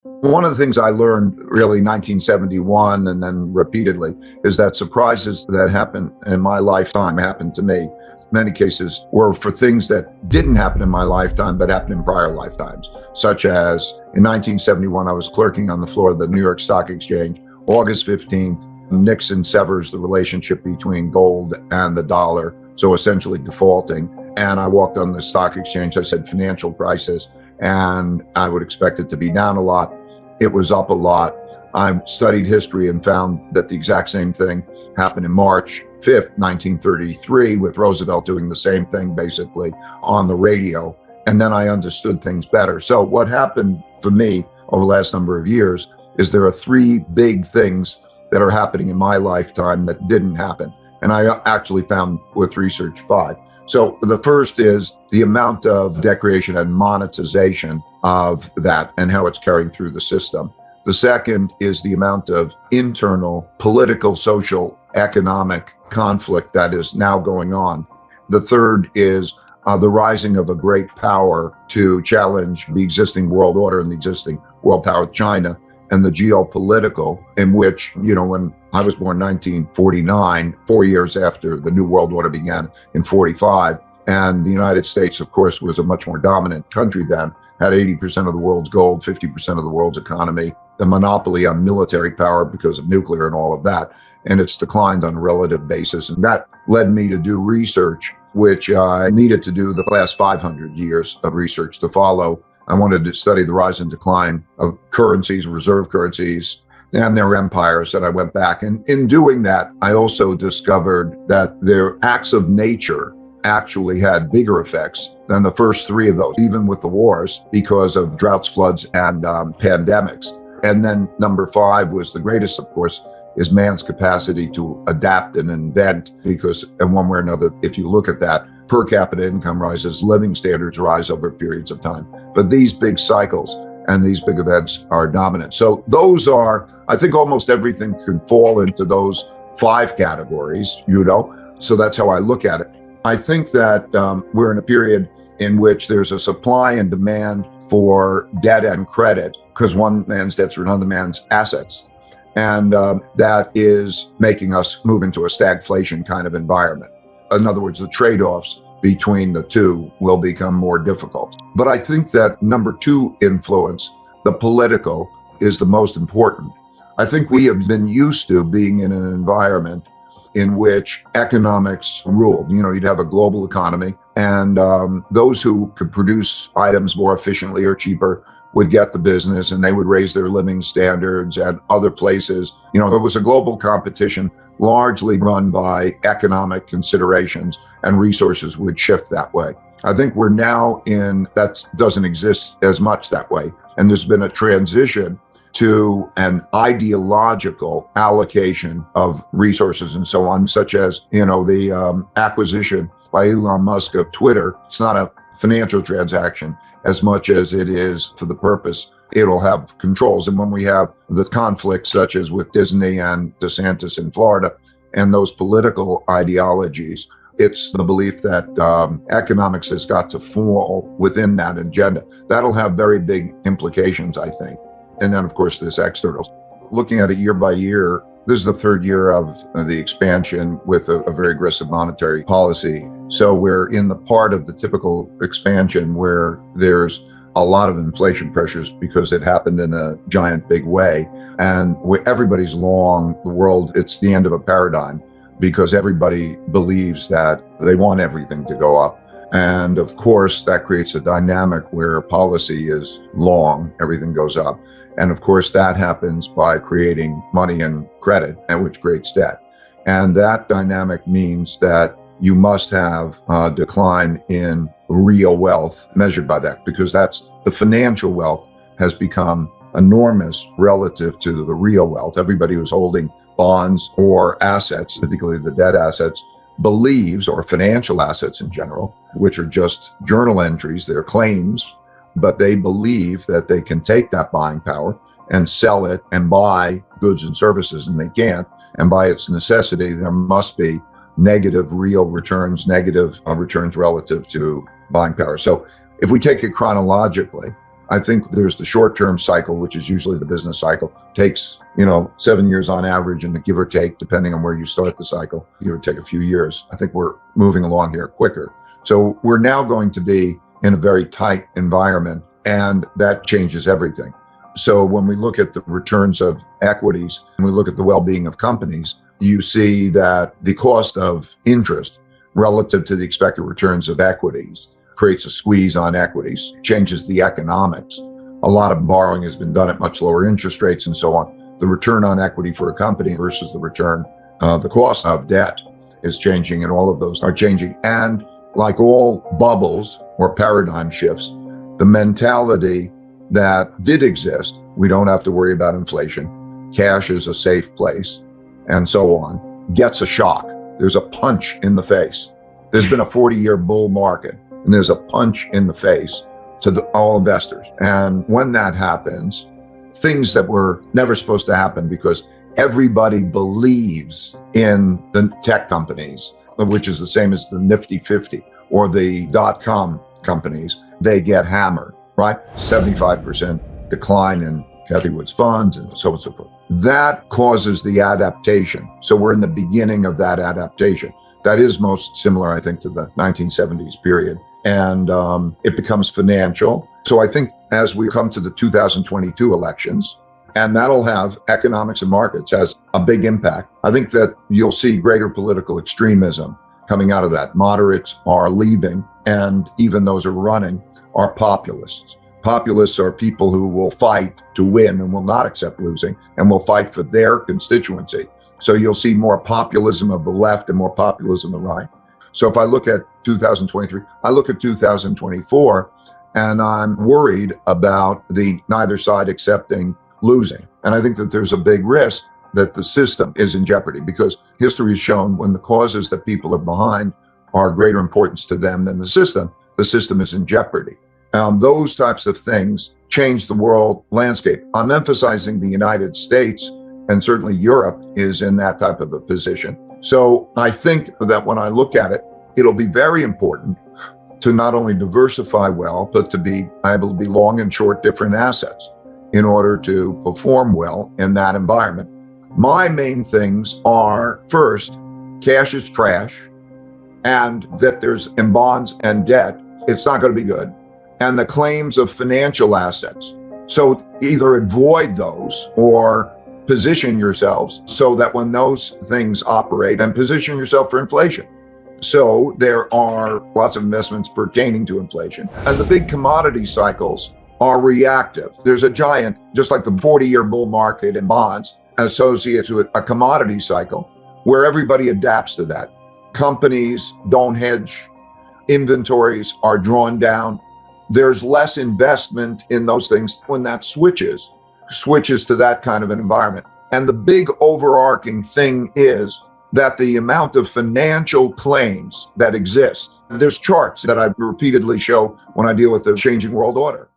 One of the things I learned really 1971 and then repeatedly is that surprises that happen in my lifetime happened to me. In many cases were for things that didn't happen in my lifetime, but happened in prior lifetimes, such as in 1971, I was clerking on the floor of the New York Stock Exchange. August 15th, Nixon severs the relationship between gold and the dollar, so essentially defaulting. And I walked on the stock exchange, I said financial crisis, and I would expect it to be down a lot. It was up a lot. I studied history and found that the exact same thing happened in March 5th, 1933, with Roosevelt doing the same thing basically on the radio. And then I understood things better. So what happened for me over the last number of years is there are three big things that are happening in my lifetime that didn't happen. And I actually found with research 5. So the first is the amount of decreation and monetization of that and how it's carrying through the system. The second is the amount of internal political, social, economic conflict that is now going on. The third is the rising of a great power to challenge the existing world order and the existing world power, China, and the geopolitical, in which, when I was born in 1949, 4 years after the New World Order began in 45, and the United States, of course, was a much more dominant country then, had 80% of the world's gold, 50% of the world's economy, the monopoly on military power because of nuclear and all of that, and it's declined on a relative basis. And that led me to do research, which I needed to do the last 500 years of research to follow. I wanted to study the rise and decline of currencies, reserve currencies, and their empires. And I went back. And in doing that, I also discovered that their acts of nature actually had bigger effects than the first three of those, even with the wars, because of droughts, floods, and pandemics. And then number 5 was the greatest, of course, is man's capacity to adapt and invent, because in one way or another, if you look at that, per capita income rises, living standards rise over periods of time. But these big cycles and these big events are dominant. So those are, I think almost everything can fall into those 5 categories, so that's how I look at it. I think that we're in a period in which there's a supply and demand for debt and credit, because one man's debts are another man's assets. And that is making us move into a stagflation kind of environment. In other words, the trade-offs between the two will become more difficult. But I think that number 2 influence, the political, is the most important. I think we have been used to being in an environment in which economics ruled. You'd have a global economy, and those who could produce items more efficiently or cheaper would get the business, and they would raise their living standards, and other places. It was a global competition largely run by economic considerations, and resources would shift that way. I think we're now that doesn't exist as much that way. And there's been a transition to an ideological allocation of resources and so on, such as, the acquisition by Elon Musk of Twitter. It's not a financial transaction as much as it is for the purpose it'll have controls. And when we have the conflicts such as with Disney and DeSantis in Florida and those political ideologies, it's the belief that economics has got to fall within that agenda. That'll have very big implications, I think. And then, of course, this external. Looking at it year by year, this is the 3rd year of the expansion with a very aggressive monetary policy. So we're in the part of the typical expansion where there's a lot of inflation pressures because it happened in a giant big way. And everybody's long the world. It's the end of a paradigm because everybody believes that they want everything to go up. And of course, that creates a dynamic where policy is long, everything goes up. And of course, that happens by creating money and credit, and which creates debt. And that dynamic means that you must have a decline in real wealth measured by that, because that's the financial wealth has become enormous relative to the real wealth. Everybody who's holding bonds or assets, particularly the debt assets, believes, or financial assets in general, which are just journal entries, they're claims, but they believe that they can take that buying power and sell it and buy goods and services, and they can't. And by its necessity, there must be negative real returns, negative returns relative to buying power. So if we take it chronologically, I think there's the short-term cycle, which is usually the business cycle, takes 7 years on average, and give or take, depending on where you start the cycle, it would take a few years. I think we're moving along here quicker. So we're now going to be in a very tight environment, and that changes everything. So when we look at the returns of equities and we look at the well-being of companies, you see that the cost of interest relative to the expected returns of equities creates a squeeze on equities, changes the economics. A lot of borrowing has been done at much lower interest rates and so on. The return on equity for a company versus the return, the cost of debt is changing, and all of those are changing. And like all bubbles or paradigm shifts, the mentality that did exist, we don't have to worry about inflation, cash is a safe place, and so on, gets a shock. There's a punch in the face. There's been a 40-year bull market, and there's a punch in the face to all investors. And when that happens, things that were never supposed to happen because everybody believes in the tech companies, which is the same as the Nifty 50 or the .com companies, they get hammered, right? 75% decline in Cathie Wood's funds and so on and so forth. That causes the adaptation. So we're in the beginning of that adaptation. That is most similar, I think, to the 1970s period. And it becomes financial. So I think as we come to the 2022 elections, and that'll have economics and markets as a big impact, I think that you'll see greater political extremism coming out of that. Moderates are leaving, and even those who are running are populists. Populists are people who will fight to win and will not accept losing and will fight for their constituency. So you'll see more populism of the left and more populism of the right. So if I look at 2023, I look at 2024, and I'm worried about the neither side accepting losing. And I think that there's a big risk that the system is in jeopardy, because history has shown when the causes that people are behind are of greater importance to them than the system is in jeopardy. Those types of things change the world landscape. I'm emphasizing the United States, and certainly Europe is in that type of a position. So I think that when I look at it, it'll be very important to not only diversify well, but to be able to be long and short different assets in order to perform well in that environment. My main things are, first, cash is trash, and that there's in bonds and debt, it's not going to be good. And the claims of financial assets. So either avoid those or position yourselves so that when those things operate, and position yourself for inflation. So there are lots of investments pertaining to inflation. And the big commodity cycles are reactive. There's a giant, just like the 40-year bull market in bonds, associates with a commodity cycle where everybody adapts to that. Companies don't hedge. Inventories are drawn down. There's less investment in those things when that switches to that kind of an environment. And the big overarching thing is that the amount of financial claims that exist, there's charts that I repeatedly show when I deal with the changing world order.